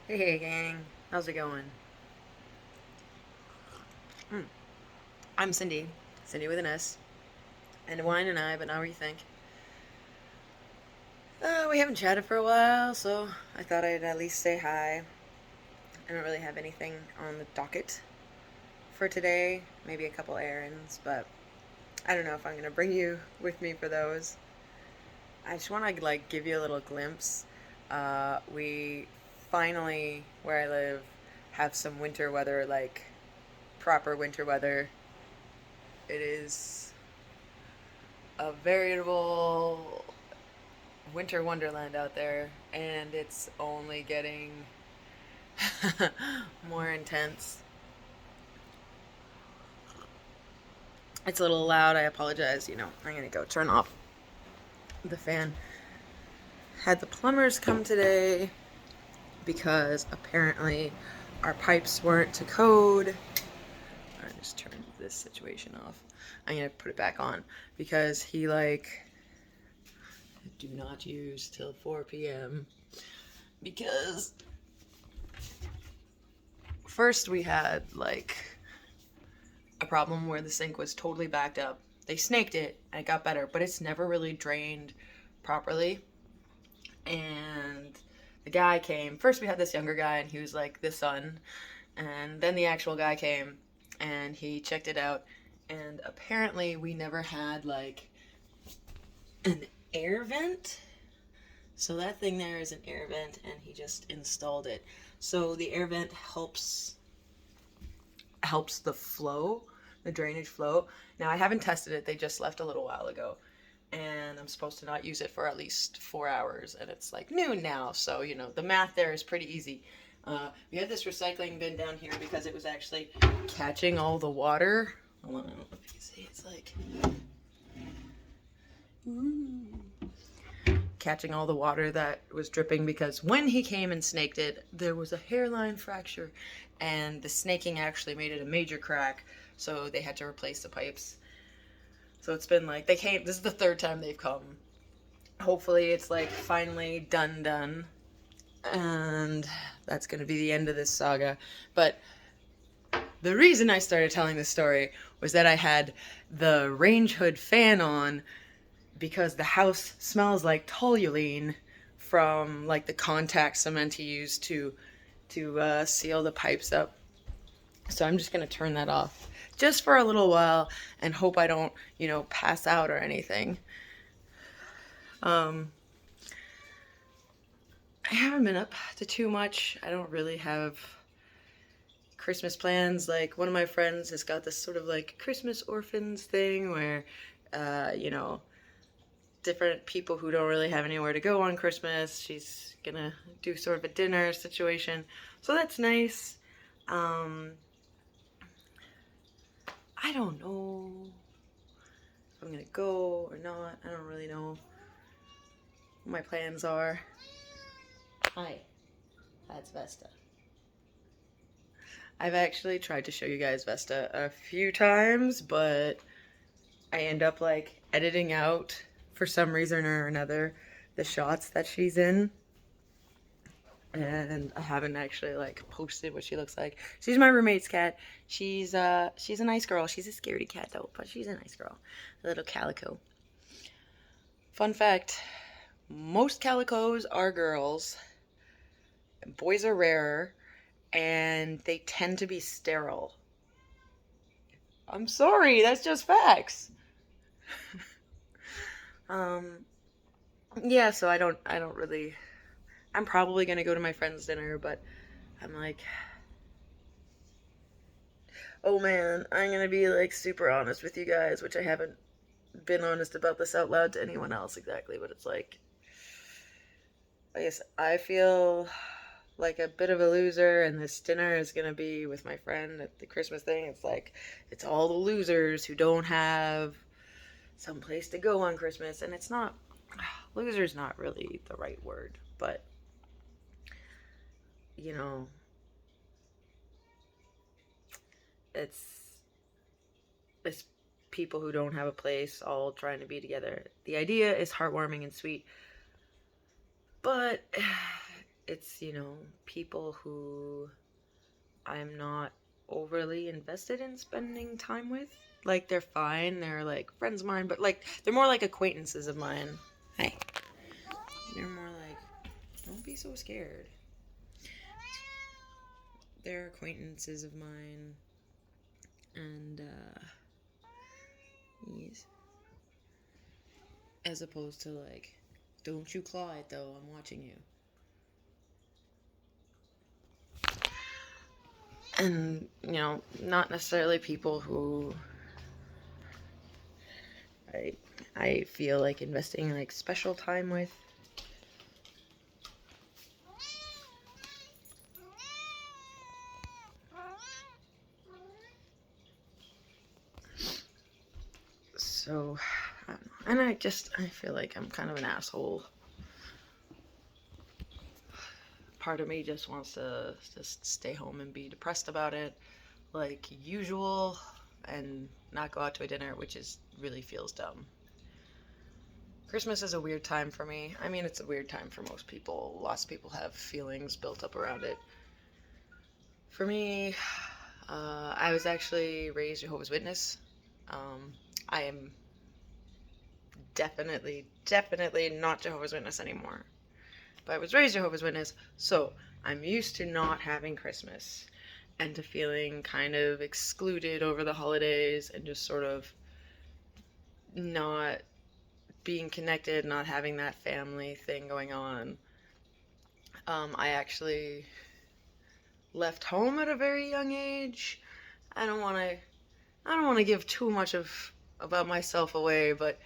Hey gang, how's it going? Hmm. I'm Cindy, Cindy with an S, and Wine and I, but now what do you think? We haven't chatted for a while, so I thought I'd at least say hi. I don't really have anything on the docket for today, maybe a couple errands, but I don't know if I'm gonna bring you with me for those. I just want to give you a little glimpse. We finally, where I live, have some winter weather, like proper winter weather. It is a veritable winter wonderland out there, and it's only getting more intense. It's a little loud. I apologize. I'm gonna go turn off the fan. Had the plumbers come today because apparently our pipes weren't to code. I just turned this situation off. I'm gonna put it back on because he do not use till 4 p.m. because first we had a problem where the sink was totally backed up. They snaked it and it got better, but it's never really drained properly. And the guy came. First, we had this younger guy, and he was like the son. And then the actual guy came and he checked it out. And apparently, we never had an air vent. So that thing there is an air vent, and he just installed it. So the air vent helps the flow, the drainage flow. Now I haven't tested it. They just left a little while ago. And I'm supposed to not use it for at least 4 hours, and it's like noon now, so the math there is pretty easy. We had this recycling bin down here because it was actually catching all the water. Hold on, I don't know if you can see. It's like catching all the water that was dripping because when he came and snaked it, there was a hairline fracture, and the snaking actually made it a major crack. So they had to replace the pipes. So it's been they came. This is the third time they've come. Hopefully, it's finally done, and that's gonna be the end of this saga. But the reason I started telling this story was that I had the range hood fan on because the house smells like toluene from the contact cement he used to seal the pipes up. So I'm just gonna turn that off just for a little while and hope I don't pass out or anything. Um, I haven't been up to too much. I don't really have Christmas plans. One of my friends has got this sort of Christmas orphans thing where, different people who don't really have anywhere to go on Christmas, she's gonna do sort of a dinner situation. So that's nice. Um, I don't know if I'm gonna go or not. I don't really know what my plans are. Hi, that's Vesta. I've actually tried to show you guys Vesta a few times, but I end up editing out for some reason or another the shots that she's in. And I haven't actually posted what she looks like. She's my roommate's cat. She's a nice girl. She's a scaredy cat though, but she's a nice girl. A little calico. Fun fact, most calicos are girls. Boys are rarer, and they tend to be sterile. I'm sorry, that's just facts. um yeah, so I don't really, I'm probably gonna go to my friend's dinner, but I'm like, oh man, I'm gonna be super honest with you guys, which I haven't been honest about this out loud to anyone else exactly, but it's I guess I feel like a bit of a loser, and this dinner is gonna be with my friend at the Christmas thing. It's all the losers who don't have some place to go on Christmas, and it's not, loser's not really the right word, but you know, it's it's people who don't have a place all trying to be together. The idea is heartwarming and sweet, but it's, people who I'm not overly invested in spending time with. Like, they're fine, they're like friends of mine, but like, they're more like acquaintances of mine. Hey. They're more like, don't be so scared. They're acquaintances of mine, and, yes. As opposed to like, don't you claw it though, I'm watching you. And, not necessarily people who I feel like investing like special time with. So, I don't know. And I feel like I'm kind of an asshole. Part of me just wants to just stay home and be depressed about it, like usual, and not go out to a dinner, which really feels dumb. Christmas is a weird time for me. I mean, it's a weird time for most people. Lots of people have feelings built up around it. For me, I was actually raised Jehovah's Witness. I am definitely not Jehovah's Witness anymore. But I was raised Jehovah's Witness, so I'm used to not having Christmas and to feeling kind of excluded over the holidays and just sort of not being connected, not having that family thing going on. I actually left home at a very young age. I don't want to give too much about myself away, but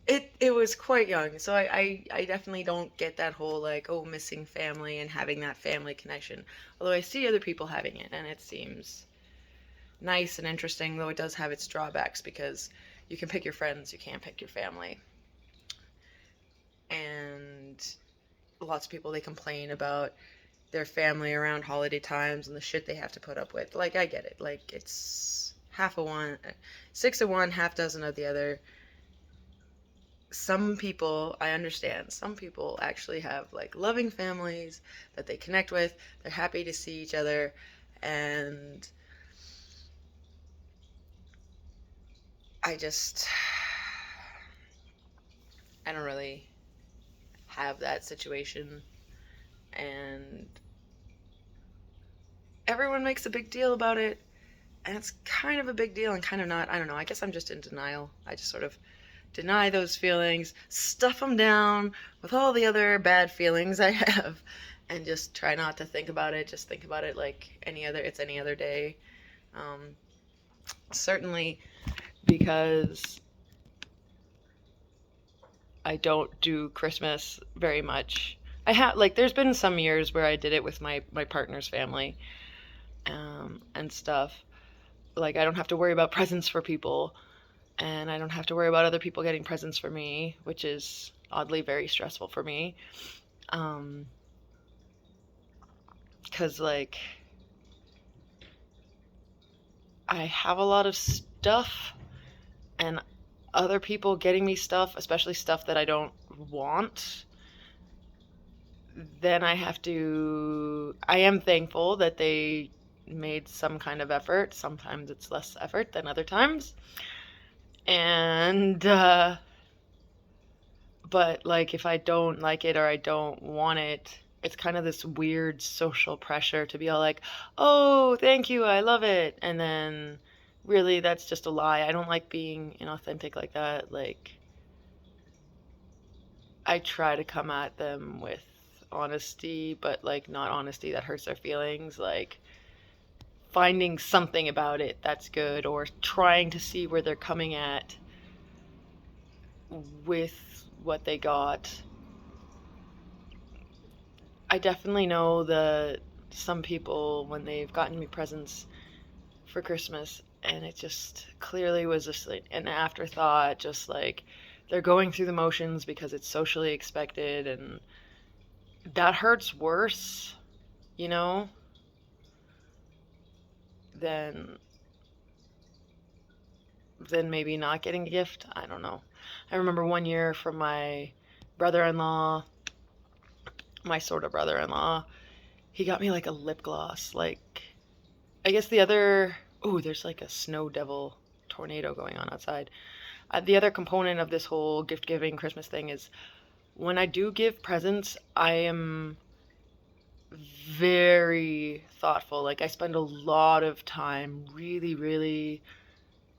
it was quite young, so I definitely don't get that whole like, oh, missing family and having that family connection. Although I see other people having it, and it seems nice and interesting, though it does have its drawbacks because you can pick your friends, you can't pick your family. And lots of people, they complain about their family around holiday times and the shit they have to put up with. Like, I get it. Like, it's half of one, six of one, half dozen of the other. Some people, I understand, some people actually have like loving families that they connect with. They're happy to see each other, and I don't really have that situation. And everyone makes a big deal about it, and it's kind of a big deal and kind of not. I don't know. I guess I'm just in denial. I just sort of deny those feelings, stuff them down with all the other bad feelings I have, and just try not to think about it. Just think about it like it's any other day. Certainly because I don't do Christmas very much. There's been some years where I did it with my partner's family, and stuff. Like, I don't have to worry about presents for people, and I don't have to worry about other people getting presents for me, which is oddly very stressful for me. Because, like, I have a lot of stuff, and other people getting me stuff, especially stuff that I don't want, then I am thankful that they made some kind of effort. Sometimes it's less effort than other times. And, but like, if I don't like it or I don't want it, it's kind of this weird social pressure to be all like, oh, thank you, I love it. And then really that's just a lie. I don't like being inauthentic like that. Like, I try to come at them with honesty, but like not honesty that hurts their feelings. Like, finding something about it that's good, or trying to see where they're coming at with what they got. I definitely know that some people, when they've gotten me presents for Christmas, and it just clearly was just like an afterthought, just like they're going through the motions because it's socially expected, and that hurts worse, you know, than maybe not getting a gift. I don't know. I remember one year from my brother-in-law, my sort of brother-in-law, he got me like a lip gloss. Like, I guess the other, oh, there's like a snow devil tornado going on outside. The other component of this whole gift giving Christmas thing is when I do give presents, I am very thoughtful. Like, I spend a lot of time really, really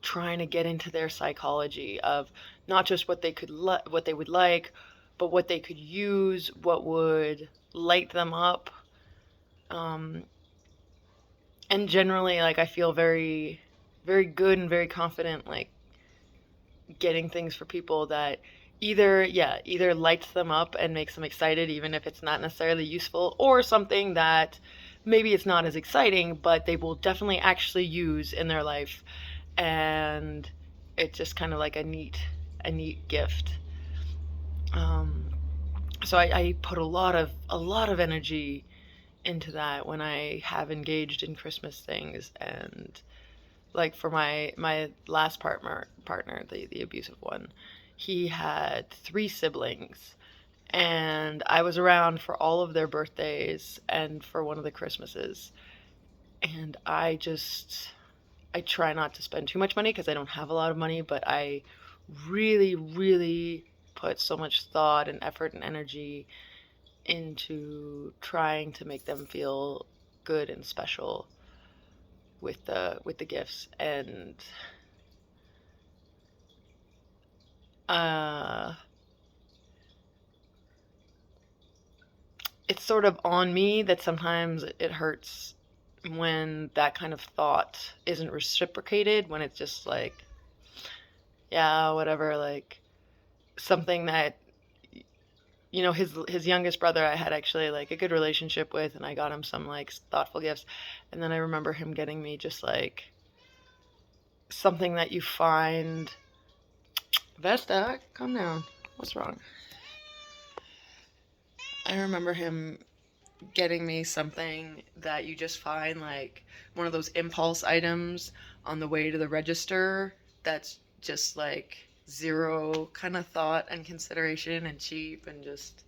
trying to get into their psychology of not just what they could what they would like, but what they could use, what would light them up. Um, and generally, like, I feel very, very good and very confident, like, getting things for people that either lights them up and makes them excited, even if it's not necessarily useful, or something that maybe it's not as exciting, but they will definitely actually use in their life. And it's just kind of like a neat gift. Um, so I put a lot of energy into that when I have engaged in Christmas things. And like for my last partner, the abusive one, he had 3 siblings, and I was around for all of their birthdays and for one of the Christmases. And I try not to spend too much money because I don't have a lot of money, but I really, really put so much thought and effort and energy into trying to make them feel good and special with the gifts. And uh it's sort of on me that sometimes it hurts when that kind of thought isn't reciprocated, when it's just like, yeah, whatever, like something that, you know, his youngest brother I had actually like a good relationship with, and I got him some like thoughtful gifts. And then I remember him getting me just like something that you find, Vesta, calm down. What's wrong? I remember him getting me something that you just find like one of those impulse items on the way to the register that's just like zero kind of thought and consideration and cheap and just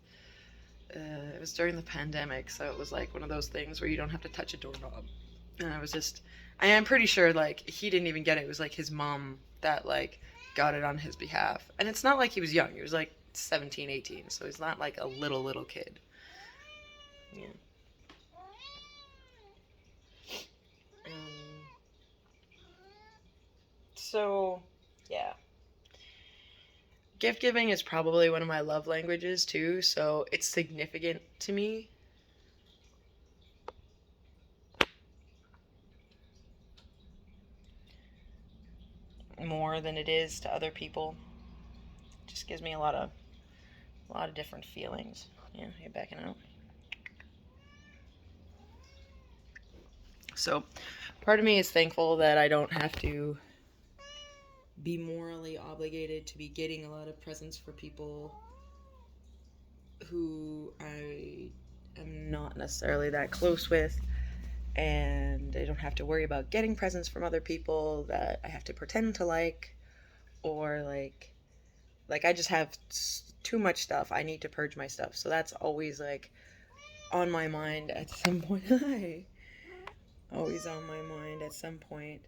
it was during the pandemic, so it was like one of those things where you don't have to touch a doorknob. And I am pretty sure like he didn't even get it. It was like his mom that like got it on his behalf. And it's not like he was young. He was like 17, 18. So he's not like a little kid. Yeah. Um, so, yeah. Gift giving is probably one of my love languages too, so it's significant to me. More than it is to other people. It just gives me a lot of different feelings. Yeah, you're backing out. So, part of me is thankful that I don't have to be morally obligated to be getting a lot of presents for people who I am not necessarily that close with, and I don't have to worry about getting presents from other people that I have to pretend to like, or like I just have too much stuff. I need to purge my stuff. So that's always like on my mind at some point. Always on my mind at some point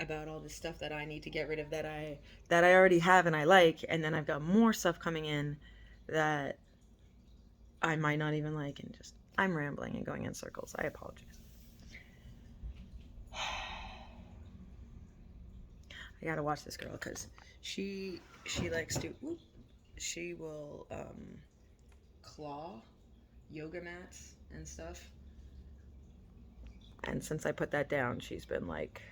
about all the stuff that I need to get rid of that I already have and I like, and then I've got more stuff coming in that I might not even like, and just I'm rambling and going in circles. I apologize. I gotta watch this girl because she likes to. She will claw yoga mats and stuff. And since I put that down, she's been like,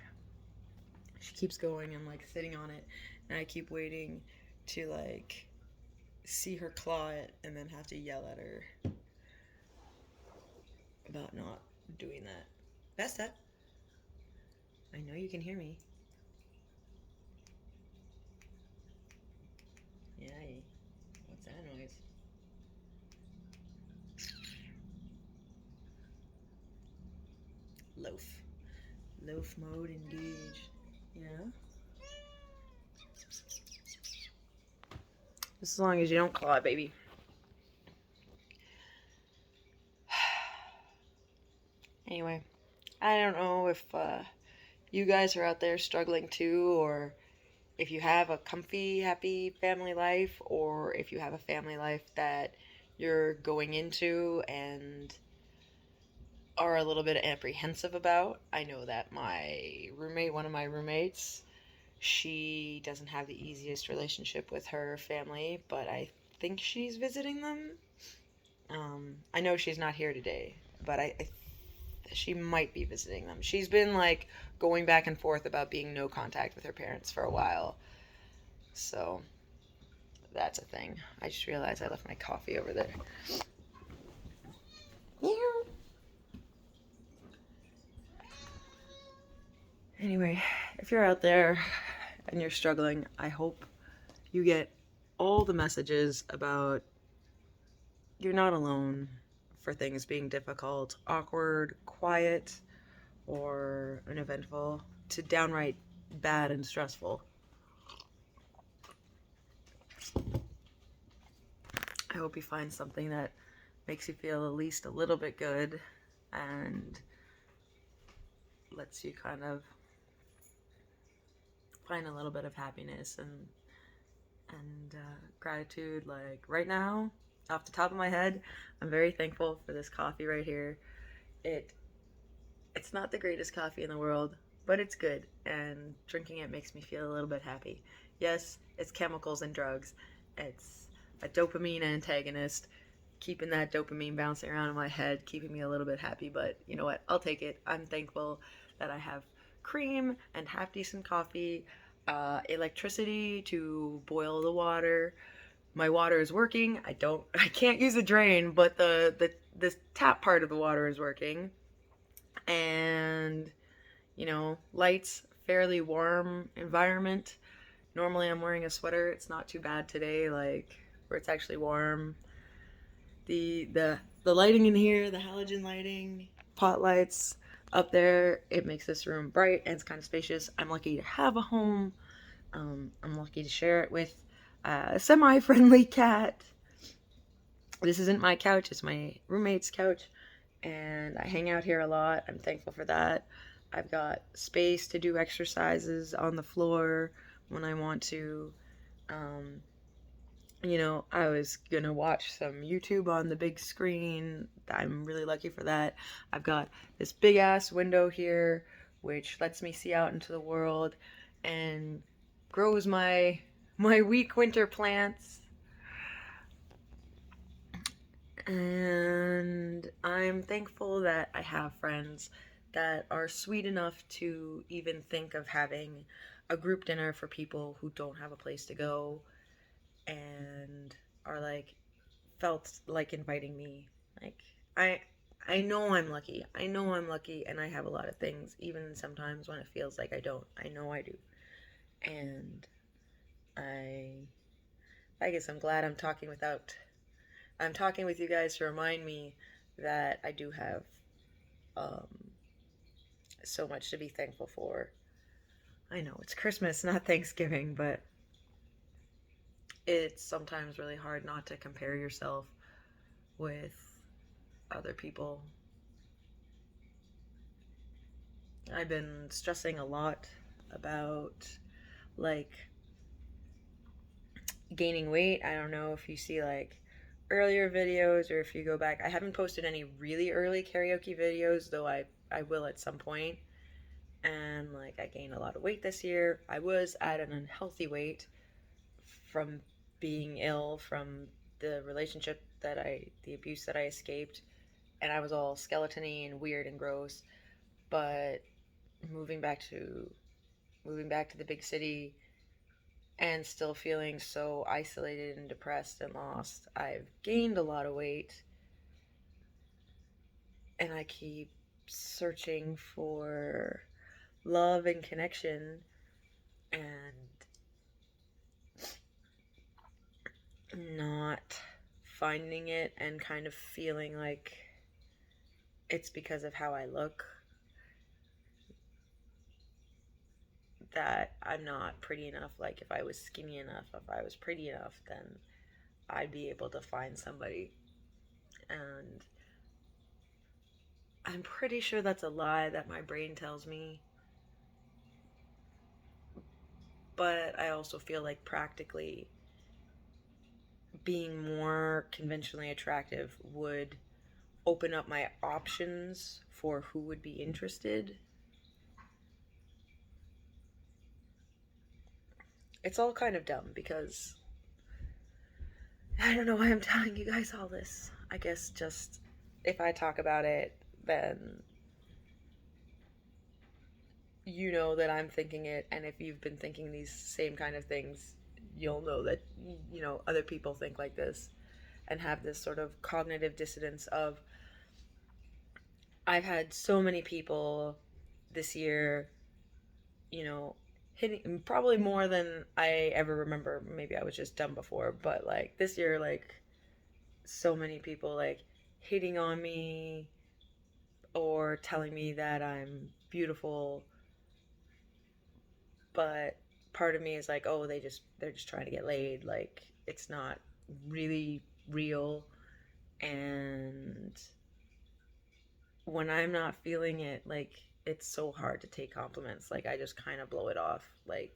she keeps going and like sitting on it, and I keep waiting to like see her claw it and then have to yell at her about not doing that. Vesta, I know you can hear me. Yay. What's that noise? Loaf. Loaf mode engaged. Yeah. Just as long as you don't claw it, baby. Anyway, I don't know if you guys are out there struggling too, or if you have a comfy, happy family life, or if you have a family life that you're going into and are a little bit apprehensive about. I know that one of my roommates, she doesn't have the easiest relationship with her family, but I think she's visiting them. I know she's not here today, but she might be visiting them. She's been like going back and forth about being no contact with her parents for a while. So that's a thing. I just realized I left my coffee over there. Anyway, if you're out there and you're struggling, I hope you get all the messages about you're not alone for things being difficult, awkward, quiet, or uneventful, to downright bad and stressful. I hope you find something that makes you feel at least a little bit good and lets you kind of find a little bit of happiness and gratitude. Like right now, off the top of my head, I'm very thankful for this coffee right here. It's not the greatest coffee in the world, but it's good, and drinking it makes me feel a little bit happy. Yes, it's chemicals and drugs. It's a dopamine antagonist, keeping that dopamine bouncing around in my head, keeping me a little bit happy, but you know what? I'll take it. I'm thankful that I have cream and half decent coffee, electricity to boil the water. My water is working. I can't use a drain, but the tap part of the water is working. And lights, fairly warm environment. Normally I'm wearing a sweater. It's not too bad today, like where it's actually warm. The lighting in here, the halogen lighting, pot lights up there, it makes this room bright and it's kind of spacious. I'm lucky to have a home. I'm lucky to share it with a semi-friendly cat. This isn't my couch, it's my roommate's couch, and I hang out here a lot. I'm thankful for that. I've got space to do exercises on the floor when I want to. I was gonna watch some YouTube on the big screen. I'm really lucky for that. I've got this big ass window here, which lets me see out into the world and grows my weak winter plants. And I'm thankful that I have friends that are sweet enough to even think of having a group dinner for people who don't have a place to go and are like felt like inviting me. Like I know I'm lucky. I know I'm lucky and I have a lot of things even sometimes when it feels like I don't. I know I do. And I guess I'm glad I'm talking with you guys to remind me that I do have um, so much to be thankful for. I know it's Christmas, not Thanksgiving, but it's sometimes really hard not to compare yourself with other people. I've been stressing a lot about like gaining weight. I don't know if you see like earlier videos or if you go back. I haven't posted any really early karaoke videos, though I will at some point. And like I gained a lot of weight this year. I was at an unhealthy weight from being ill from the abuse that I escaped, and I was all skeletony and weird and gross. But moving back to the big city and still feeling so isolated and depressed and lost, I've gained a lot of weight, and I keep searching for love and connection and not finding it and kind of feeling like it's because of how I look, that I'm not pretty enough. Like if I was skinny enough, if I was pretty enough, then I'd be able to find somebody. And I'm pretty sure that's a lie that my brain tells me. But I also feel like practically being more conventionally attractive would open up my options for who would be interested. It's all kind of dumb because I don't know why I'm telling you guys all this. I guess just if I talk about it, then you know that I'm thinking it, and if you've been thinking these same kind of things, you'll know that, you know, other people think like this and have this sort of cognitive dissonance of, I've had so many people this year, you know, hitting probably more than I ever remember. Maybe I was just dumb before, but like this year, like so many people like hitting on me or telling me that I'm beautiful, but part of me is like, oh, they're just trying to get laid. Like it's not really real. And when I'm not feeling it, like it's so hard to take compliments. Like I just kind of blow it off. Like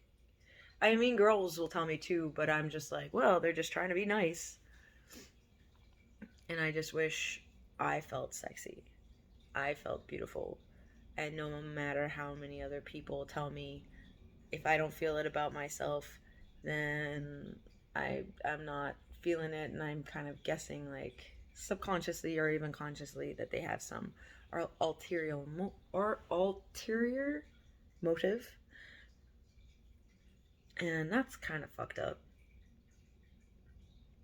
I mean, girls will tell me too, but I'm just like, well, they're just trying to be nice. And I just wish I felt sexy. I felt beautiful. And no matter how many other people tell me, if I don't feel it about myself, then I'm not feeling it, and I'm kind of guessing, like subconsciously or even consciously, that they have some ulterior motive, and that's kind of fucked up.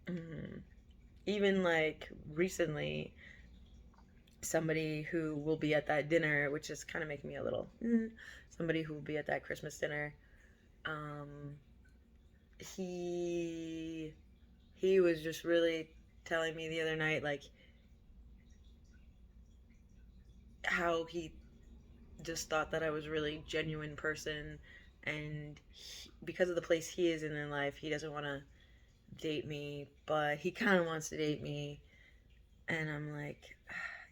Mm. Even like recently, somebody who will be at that dinner, which is kind of making me a little, somebody who will be at that Christmas dinner, um, he he was just really telling me the other night, like how he just thought that I was a really genuine person, and because of the place he is in life, he doesn't want to date me, but he kind of wants to date me. And I'm like,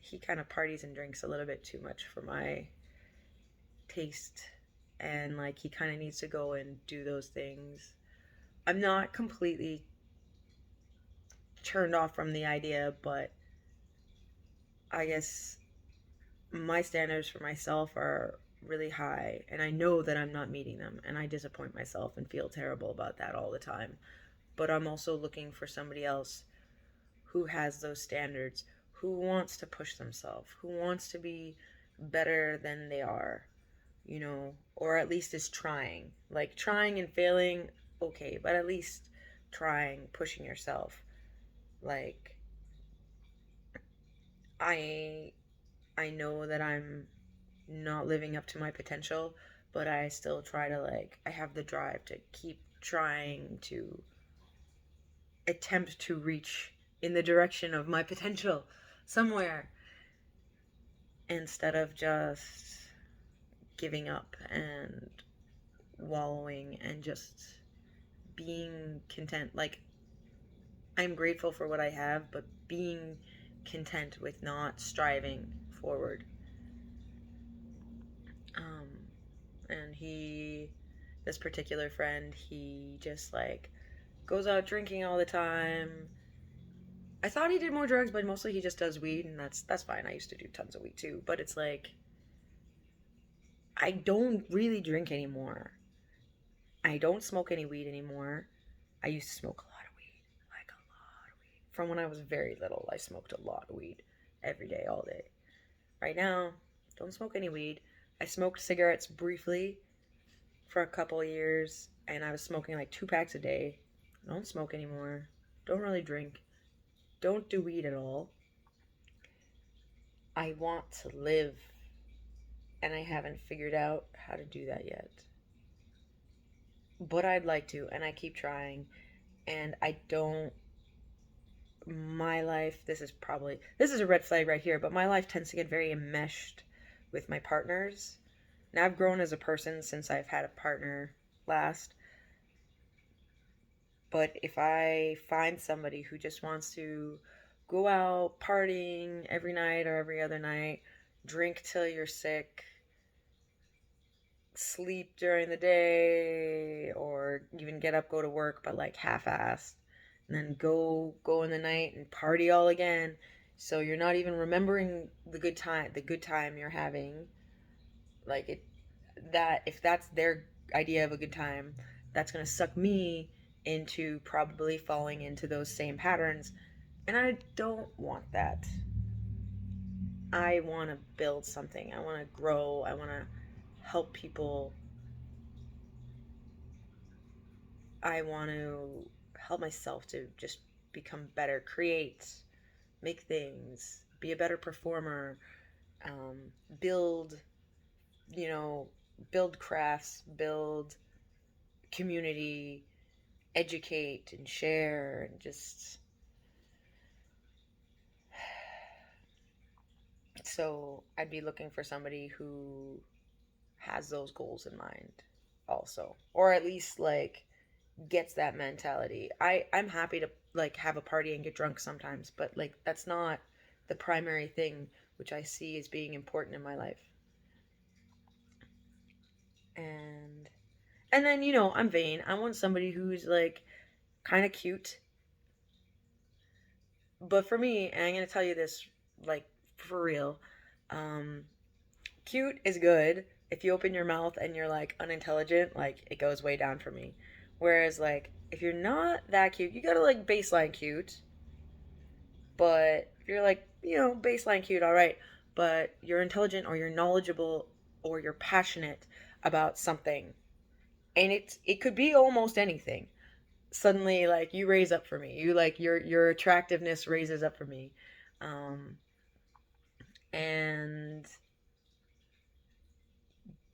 he kind of parties and drinks a little bit too much for my taste, and like he kind of needs to go and do those things. I'm not completely turned off from the idea, but I guess my standards for myself are really high, and I know that I'm not meeting them, and I disappoint myself and feel terrible about that all the time. But I'm also looking for somebody else who has those standards, who wants to push themselves, who wants to be better than they are, you know, or at least is trying. Like trying and failing, okay, but at least trying, pushing yourself. Like I I know that I'm not living up to my potential, but I still try to, like, I have the drive to keep trying to attempt to reach in the direction of my potential somewhere, instead of just giving up and wallowing and just being content. Like, I'm grateful for what I have, but being content with not striving forward. Um, and this particular friend, he just like goes out drinking all the time. I thought he did more drugs, but mostly he just does weed, and that's fine. I used to do tons of weed too, but it's like I don't really drink anymore. I don't smoke any weed anymore. I used to smoke a lot of weed, like a lot of weed. From when I was very little, I smoked a lot of weed every day, all day. Right now, don't smoke any weed. I smoked cigarettes briefly for a couple of years, and I was smoking like 2 packs a day. I don't smoke anymore. Don't really drink. Don't do weed at all. I want to live, and I haven't figured out how to do that yet. But I'd like to, and I keep trying. And I don't. My life, this is a red flag right here, but my life tends to get very enmeshed with my partners. Now, I've grown as a person since I've had a partner last, but if I find somebody who just wants to go out partying every night or every other night, drink till you're sick, sleep during the day, or even get up, go to work, but like half-assed, and then go in the night and party all again. So you're not even remembering the good time you're having. Like it, that if that's their idea of a good time, that's gonna suck me into probably falling into those same patterns, and I don't want that. I want to build something. I want to grow. I want to help people. I want to help myself to just become better, create, make things, be a better performer, build, you know, build crafts, build community, educate and share, and just so I'd be looking for somebody who has those goals in mind also, or at least like gets that mentality. I'm happy to like have a party and get drunk sometimes, but like that's not the primary thing which I see as being important in my life. And and then I'm vain. I want somebody who's like kind of cute. But for me, and I'm going to tell you this like for real, um cute is good. If you open your mouth and you're like unintelligent, like it goes way down for me. Whereas like if you're not that cute, you got to like baseline cute. But if you're like, baseline cute, all right, but you're intelligent or you're knowledgeable or you're passionate about something, and it could be almost anything. Suddenly, like you raise up for me. You like your attractiveness raises up for me, um, and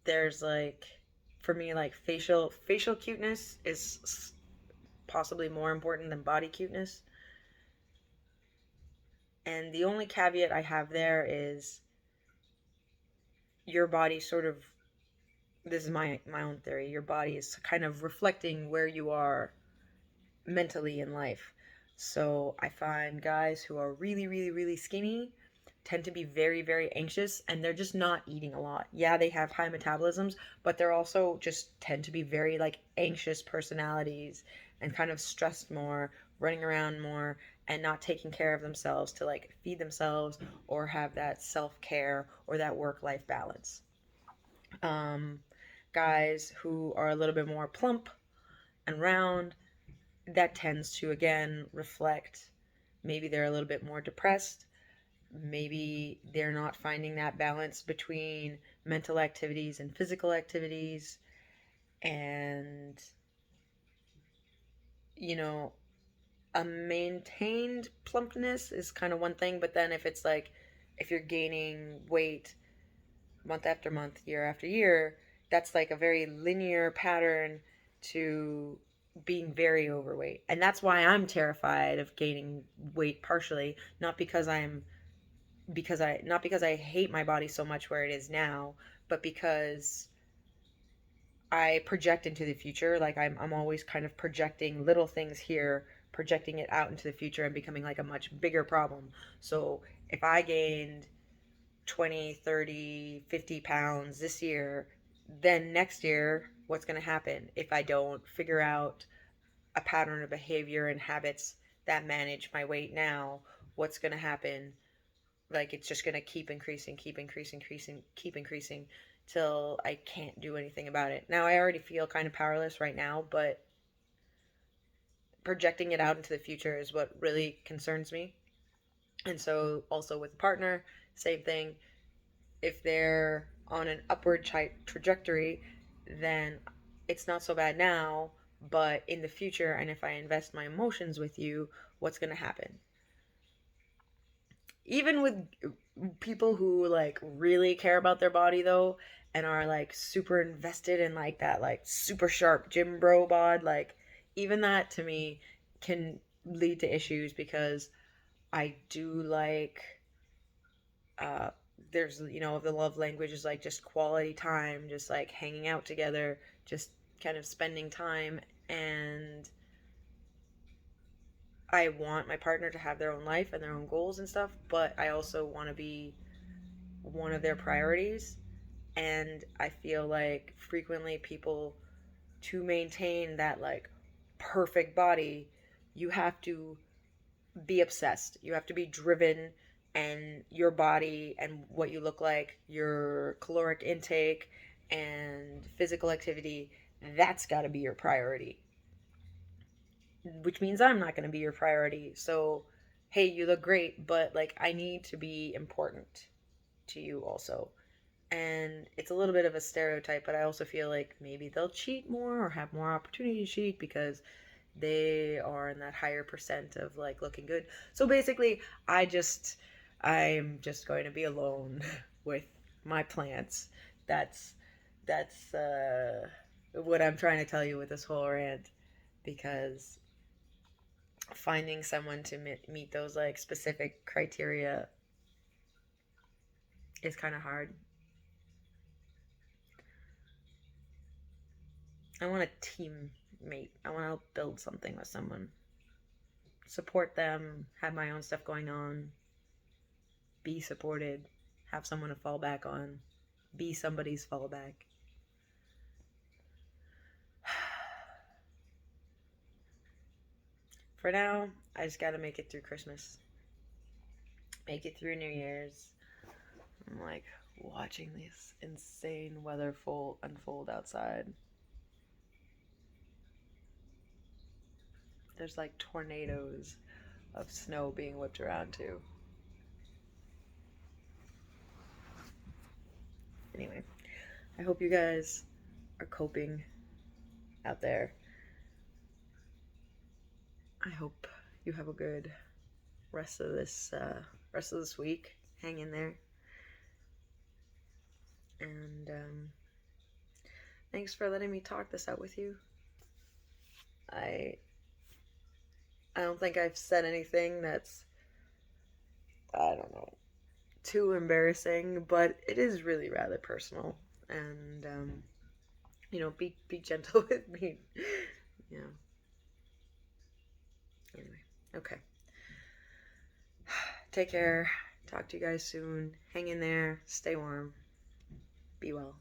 there's like for me like facial cuteness is possibly more important than body cuteness. And the only caveat I have there is your body sort of, this is my own theory, your body is kind of reflecting where you are mentally in life. So I find guys who are really really really skinny tend to be very very anxious, and they're just not eating a lot. Yeah, they have high metabolisms, but they're also just tend to be very like anxious personalities and kind of stressed more, running around more, and not taking care of themselves to like feed themselves or have that self-care or that work-life balance. um, Guys who are a little bit more plump and round, that tends to again reflect maybe they're a little bit more depressed. Maybe they're not finding that balance between mental activities and physical activities. And, you know, a maintained plumpness is kind of one thing, but then if it's like, if you're gaining weight month after month, year after year, that's like a very linear pattern to being very overweight. And that's why I'm terrified of gaining weight, partially not because I hate my body so much where it is now, but because I project into the future. Like I'm always kind of projecting little things here, projecting it out into the future and becoming like a much bigger problem. So if I gained 20, 30, 50 pounds this year, then next year, what's going to happen if I don't figure out a pattern of behavior and habits that manage my weight now? What's going to happen? Like, it's just going to keep increasing, keep increasing, increasing, keep increasing till I can't do anything about it. Now, I already feel kind of powerless right now, but projecting it out into the future is what really concerns me. And so, also with a partner, same thing. If they're on an upward trajectory, then it's not so bad now, but in the future, and if I invest my emotions with you, what's going to happen? Even with people who like really care about their body though, and are like super invested in like that like super sharp gym bro bod, like even that to me can lead to issues because I do like uh there's the love language is like just quality time, just like hanging out together, just kind of spending time. And I want my partner to have their own life and their own goals and stuff, but I also want to be one of their priorities. And I feel like frequently people, to maintain that like perfect body, you have to be obsessed. You have to be driven, and your body and what you look like, your caloric intake and physical activity, that's got to be your priority. Which means I'm not going to be your priority. So, hey, you look great, but like I need to be important to you also. And it's a little bit of a stereotype, but I also feel like maybe they'll cheat more or have more opportunity to cheat because they are in that higher percent of like looking good. So basically, I'm just going to be alone with my plants. That's that's what I'm trying to tell you with this whole rant, because finding someone to meet those like specific criteria is kind of hard. I want a teammate. I want to build something with someone, support them, have my own stuff going on, be supported, have someone to fall back on, be somebody's fallback. For now, I just gotta make it through Christmas, make it through New Year's. I'm like watching this insane weather unfold outside. There's like tornadoes of snow being whipped around too. Anyway, I hope you guys are coping out there. I hope you have a good rest of this week. Hang in there, and thanks for letting me talk this out with you. I I don't think I've said anything that's, I don't know, too embarrassing, but it is really rather personal. And be gentle with me. Yeah. Anyway, okay. Take care. Talk to you guys soon. Hang in there. Stay warm. Be well.